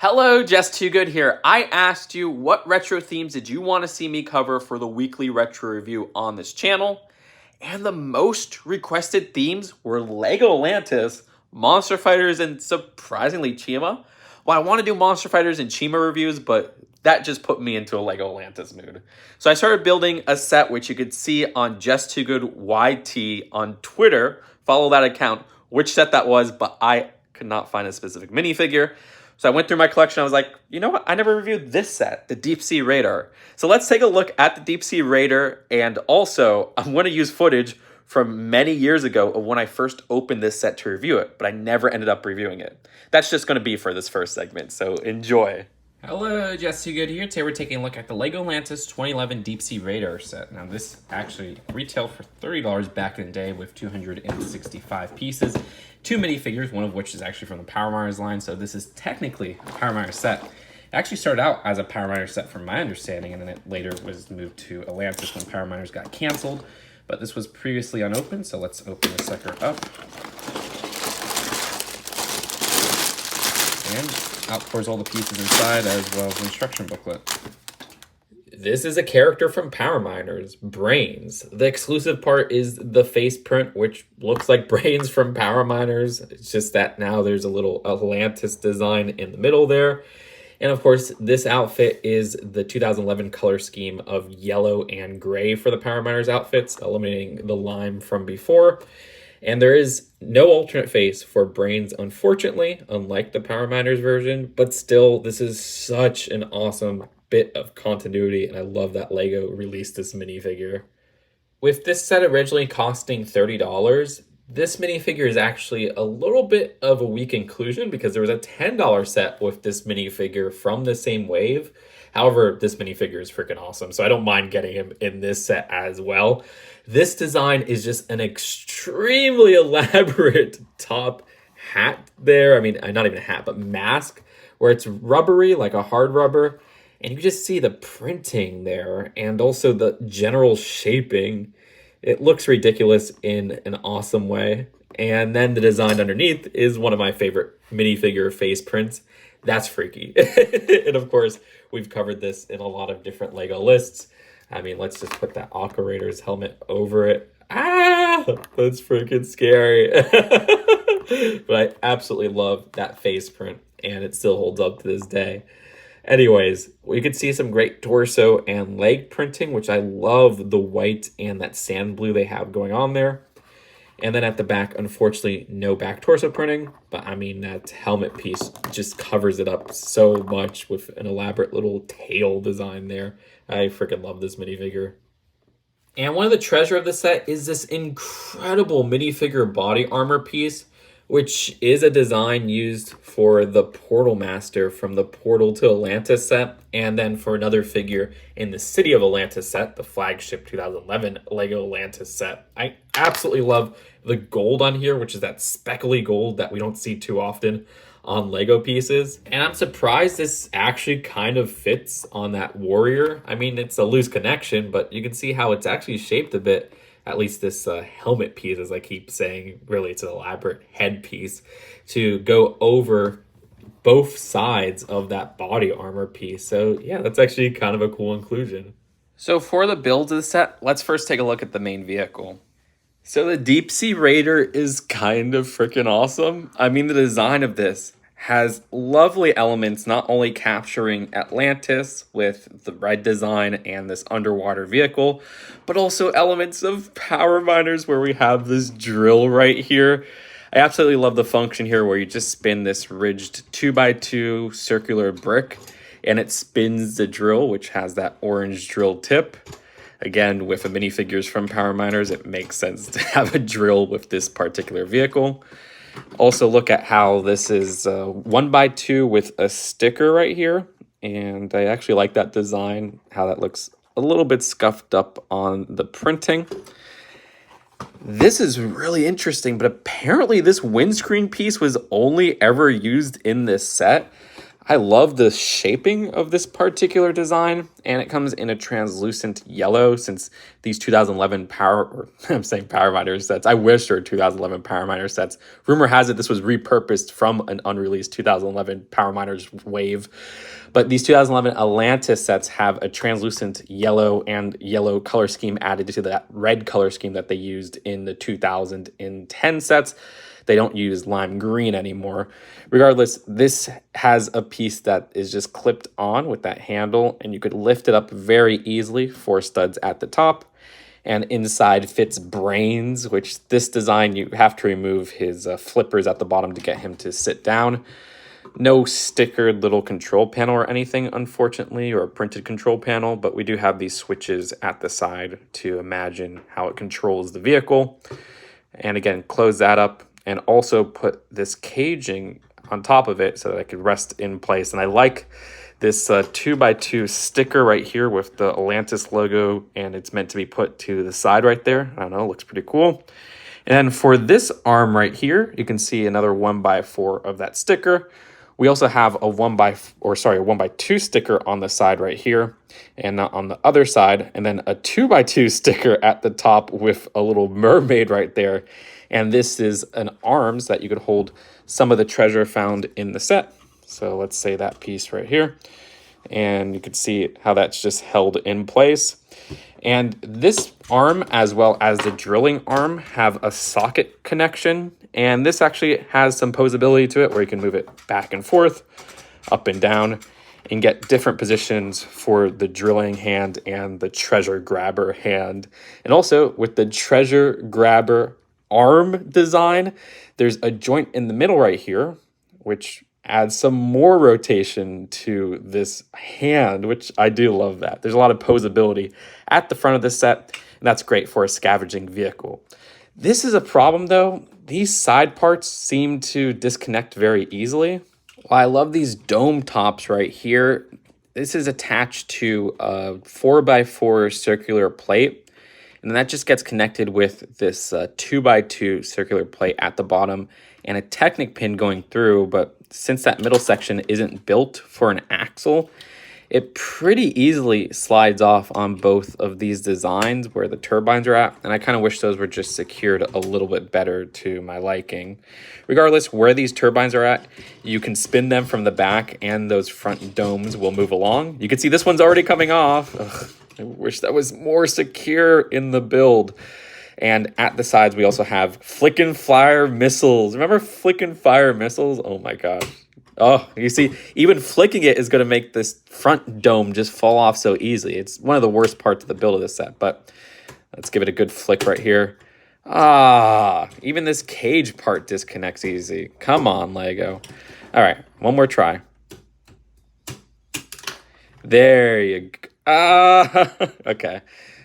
Hello, justtwogood here. I asked you what retro themes did you want to see me cover for the weekly retro review on this channel, and the most requested themes were Lego Atlantis, Monster Fighters, and surprisingly Chima. Well, I want to do Monster Fighters and Chima reviews, but that just put me into a Lego Atlantis mood. So I started building a set which you could see on justtwogood YT on Twitter. Follow that account, which set that was, but I could not find a specific minifigure. So I went through my collection. I was like, you know what? I never reviewed this set, the Deep Sea Raider. So let's take a look at the Deep Sea Raider. And also, I'm going to use footage from many years ago of when I first opened this set to review it, but I never ended up reviewing it. That's just going to be for this first segment. So enjoy. Hello, justtwogood here. Today we're taking a look at the Lego Atlantis 2011 Deep Sea Raider set. Now this actually retailed for $30 back in the day with 265 pieces. Two minifigures, one of which is actually from the Power Miners line, so this is technically a Power Miners set. It actually started out as a Power Miners set from my understanding, and then it later was moved to Atlantis when Power Miners got canceled. But this was previously unopened, so let's open the sucker up. And out pours all the pieces inside, as well as the instruction booklet. This is a character from Power Miners, Brains. The exclusive part is the face print, which looks like Brains from Power Miners. It's just that now there's a little Atlantis design in the middle there. And of course, this outfit is the 2011 color scheme of yellow and gray for the Power Miners outfits, eliminating the lime from before. And there is no alternate face for Brains, unfortunately, unlike the Power Miners version. But still, this is such an awesome bit of continuity, and I love that Lego released this minifigure. With this set originally costing $30, this minifigure is actually a little bit of a weak inclusion because there was a $10 set with this minifigure from the same wave. However, this minifigure is freaking awesome, so I don't mind getting him in this set as well. This design is just an extremely elaborate top hat there. I mean, not even a hat, but mask, where it's rubbery, like a hard rubber. And you just see the printing there and also the general shaping. It looks ridiculous in an awesome way. And then the design underneath is one of my favorite minifigure face prints. That's freaky. And of course, we've covered this in a lot of different Lego lists. I mean, let's just put that Operator's helmet over it. Ah, that's freaking scary. But I absolutely love that face print, and it still holds up to this day. Anyways, we could see some great torso and leg printing, which I love the white and that sand blue they have going on there. And then at the back, unfortunately, no back torso printing. But I mean, that helmet piece just covers it up so much with an elaborate little tail design there. I freaking love this minifigure. And one of the treasure of the set is this incredible minifigure body armor piece, which is a design used for the Portal Master from the Portal to Atlantis set, and then for another figure in the City of Atlantis set, the flagship 2011 Lego Atlantis set. I absolutely love the gold on here, which is that speckly gold that we don't see too often on Lego pieces. And I'm surprised this actually kind of fits on that warrior. I mean, it's a loose connection, but you can see how it's actually shaped a bit. At least this helmet piece, as I keep saying, really it's an elaborate headpiece to go over both sides of that body armor piece. So yeah, that's actually kind of a cool inclusion. So for the build of the set, let's first take a look at the main vehicle. So the Deep Sea Raider is kind of freaking awesome. I mean, the design of this has lovely elements, not only capturing Atlantis with the red design and this underwater vehicle, but also elements of Power Miners where we have this drill right here. I absolutely love the function here where you just spin this ridged 2x2 circular brick and it spins the drill, which has that orange drill tip. Again, with the minifigures from Power Miners, it makes sense to have a drill with this particular vehicle. Also look at how this is 1x2 with a sticker right here. And I actually like that design, how that looks a little bit scuffed up on the printing. This is really interesting, but apparently this windscreen piece was only ever used in this set. I love the shaping of this particular design, and it comes in a translucent yellow since these 2011 I'm saying Power Miner sets. I wish there were 2011 Power Miner sets. Rumor has it this was repurposed from an unreleased 2011 Power Miners wave. But these 2011 Atlantis sets have a translucent yellow and yellow color scheme added to that red color scheme that they used in the 2010 sets. They don't use lime green anymore. Regardless, this has a piece that is just clipped on with that handle, and you could lift it up very easily, 4 studs at the top. And inside fits Brains, which this design, you have to remove his flippers at the bottom to get him to sit down. No stickered little control panel or anything, unfortunately, or a printed control panel, but we do have these switches at the side to imagine how it controls the vehicle. And again, close that up and also put this caging on top of it so that it could rest in place. And I like this 2x2 sticker right here with the Atlantis logo, and it's meant to be put to the side right there. I don't know, looks pretty cool. And for this arm right here, you can see another 1x4 of that sticker. We also have a 1x2 sticker on the side right here and on the other side, and then a 2x2 sticker at the top with a little mermaid right there. And this is an arms that you could hold some of the treasure found in the set. So let's say that piece right here. And you can see how that's just held in place. And this arm, as well as the drilling arm, have a socket connection. And this actually has some posability to it where you can move it back and forth, up and down, and get different positions for the drilling hand and the treasure grabber hand. And also with the treasure grabber arm design, there's a joint in the middle right here, which adds some more rotation to this hand, which I do love that. There's a lot of posability at the front of the set, and that's great for a scavenging vehicle. This is a problem though. These side parts seem to disconnect very easily. While I love these dome tops right here, this is attached to a 4x4 circular plate, and that just gets connected with this 2x2 circular plate at the bottom and a Technic pin going through. But since that middle section isn't built for an axle, it pretty easily slides off on both of these designs where the turbines are at, and I kind of wish those were just secured a little bit better to my liking. Regardless where these turbines are at, you can spin them from the back and those front domes will move along. You can see this one's already coming off. Ugh, I wish that was more secure in the build. And at the sides, we also have flickin' fire missiles. Remember flickin' fire missiles? Oh my gosh. Oh, you see, even flicking it is going to make this front dome just fall off so easily. It's one of the worst parts of the build of this set, but let's give it a good flick right here. Ah, even this cage part disconnects easy. Come on, Lego. All right, one more try. There you go. Ah, okay.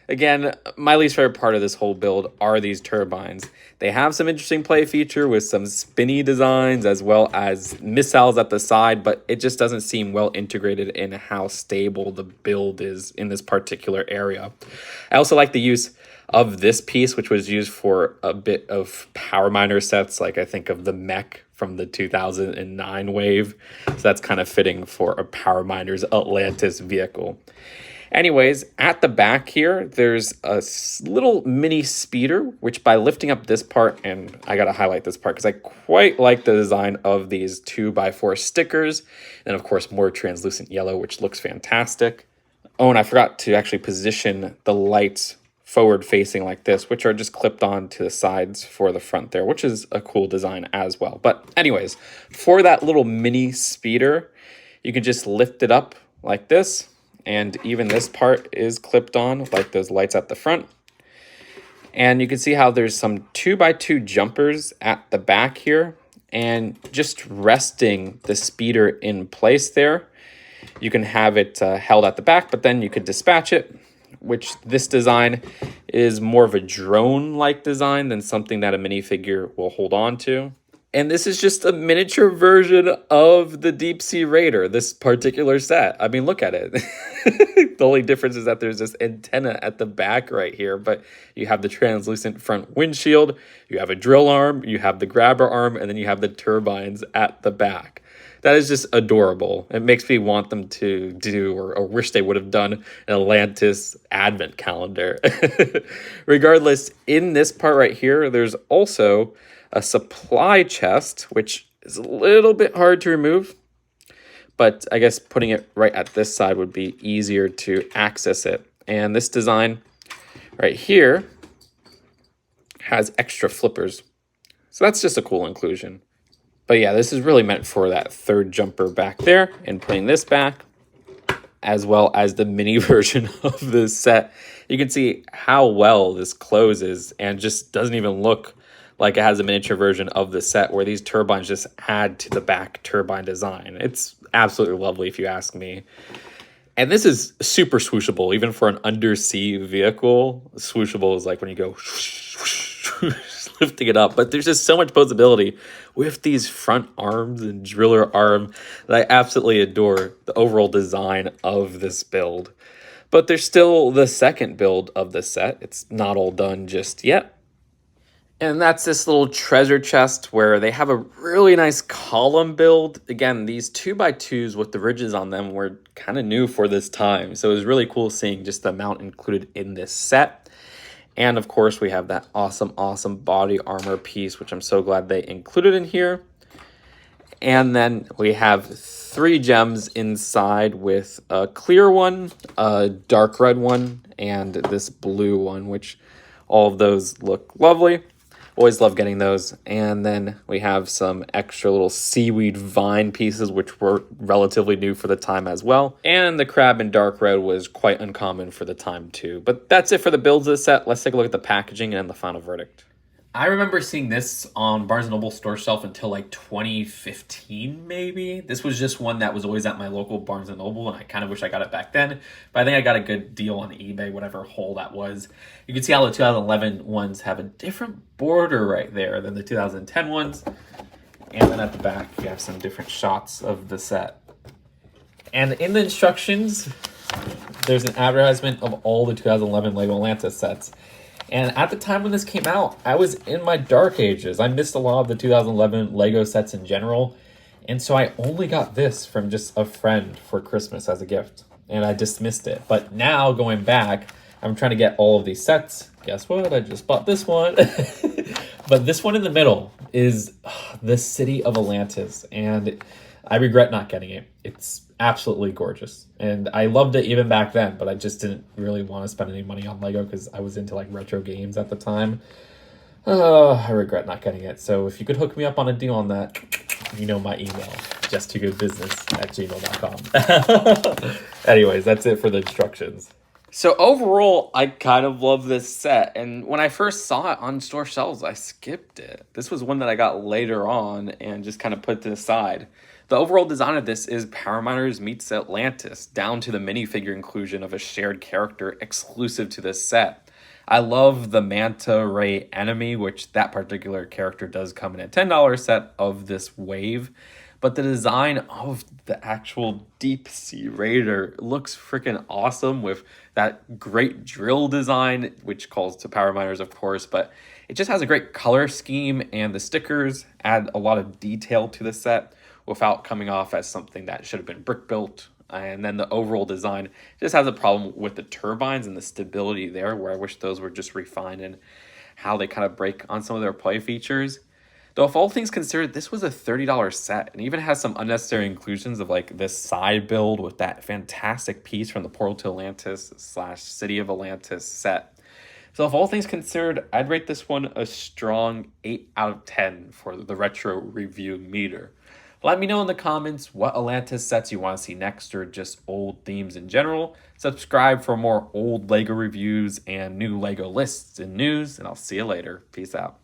Again, my least favorite part of this whole build are these turbines. They have some interesting play feature with some spinny designs as well as missiles at the side, but it just doesn't seem well integrated in how stable the build is in this particular area. I also like the use of this piece, which was used for a bit of Power Miner sets, like I think of the mech from the 2009 wave. So that's kind of fitting for a Power Miners Atlantis vehicle. Anyways, at the back here, there's a little mini speeder, which by lifting up this part, and I got to highlight this part because I quite like the design of these 2x4 stickers. And of course, more translucent yellow, which looks fantastic. Oh, and I forgot to actually position the lights forward facing like this, which are just clipped on to the sides for the front there, which is a cool design as well. But anyways, for that little mini speeder, you can just lift it up like this. And even this part is clipped on like those lights at the front. And you can see how there's some 2x2 jumpers at the back here. And just resting the speeder in place there, you can have it held at the back, but then you could dispatch it, which this design is more of a drone-like design than something that a minifigure will hold on to. And this is just a miniature version of the Deep Sea Raider, this particular set. I mean, look at it. The only difference is that there's this antenna at the back right here, but you have the translucent front windshield, you have a drill arm, you have the grabber arm, and then you have the turbines at the back. That is just adorable. It makes me want them to do, or wish they would have done, an Atlantis advent calendar. Regardless, in this part right here, there's also a supply chest, which is a little bit hard to remove. But I guess putting it right at this side would be easier to access it. And this design right here has extra flippers. So that's just a cool inclusion. But yeah, this is really meant for that third jumper back there, and putting this back, as well as the mini version of this set. You can see how well this closes and just doesn't even look like it has a miniature version of the set where these turbines just add to the back turbine design. It's absolutely lovely if you ask me. And this is super swooshable, even for an undersea vehicle. Swooshable is like when you go lifting it up, but there's just so much posability with these front arms and driller arm that I absolutely adore the overall design of this build. But there's still the second build of the set. It's not all done just yet. And that's this little treasure chest where they have a really nice column build. Again, these 2x2s with the ridges on them were kind of new for this time. So it was really cool seeing just the amount included in this set. And of course, we have that awesome body armor piece, which I'm so glad they included in here. And then we have 3 gems inside with a clear one, a dark red one, and this blue one, which all of those look lovely. Always love getting those. And then we have some extra little seaweed vine pieces, which were relatively new for the time as well. And the crab in dark red was quite uncommon for the time too. But that's it for the builds of the set. Let's take a look at the packaging and the final verdict. I remember seeing this on Barnes & Noble store shelf until like 2015, maybe. This was just one that was always at my local Barnes & Noble, and I kind of wish I got it back then. But I think I got a good deal on eBay, whatever hole that was. You can see how the 2011 ones have a different border right there than the 2010 ones. And then at the back, you have some different shots of the set. And in the instructions, there's an advertisement of all the 2011 LEGO Atlantis sets. And at the time when this came out, I was in my dark ages. I missed a lot of the 2011 LEGO sets in general. And so I only got this from just a friend for Christmas as a gift. And I dismissed it. But now, going back, I'm trying to get all of these sets. Guess what? I just bought this one. But this one in the middle is the city of Atlantis. And I regret not getting it. It's absolutely gorgeous. And I loved it even back then, but I just didn't really want to spend any money on LEGO because I was into like retro games at the time. I regret not getting it. So if you could hook me up on a deal on that, you know my email, justtwogoodbusiness@gmail.com. Anyways, that's it for the instructions. So overall, I kind of love this set. And when I first saw it on store shelves, I skipped it. This was one that I got later on and just kind of put to the side. The overall design of this is Power Miners meets Atlantis, down to the minifigure inclusion of a shared character exclusive to this set. I love the manta ray enemy, which that particular character does come in a $10 set of this wave. But the design of the actual deep sea raider looks freaking awesome with that great drill design, which calls to Power Miners, of course. But it just has a great color scheme, and the stickers add a lot of detail to the set without coming off as something that should have been brick built. And then the overall design just has a problem with the turbines and the stability there, where I wish those were just refined and how they kind of break on some of their play features. Though if all things considered, this was a $30 set, and even has some unnecessary inclusions of like this side build with that fantastic piece from the Portal to Atlantis / City of Atlantis set. So if all things considered, I'd rate this one a strong 8 out of 10 for the retro review meter. Let me know in the comments what Atlantis sets you want to see next, or just old themes in general. Subscribe for more old LEGO reviews and new LEGO lists and news, and I'll see you later. Peace out.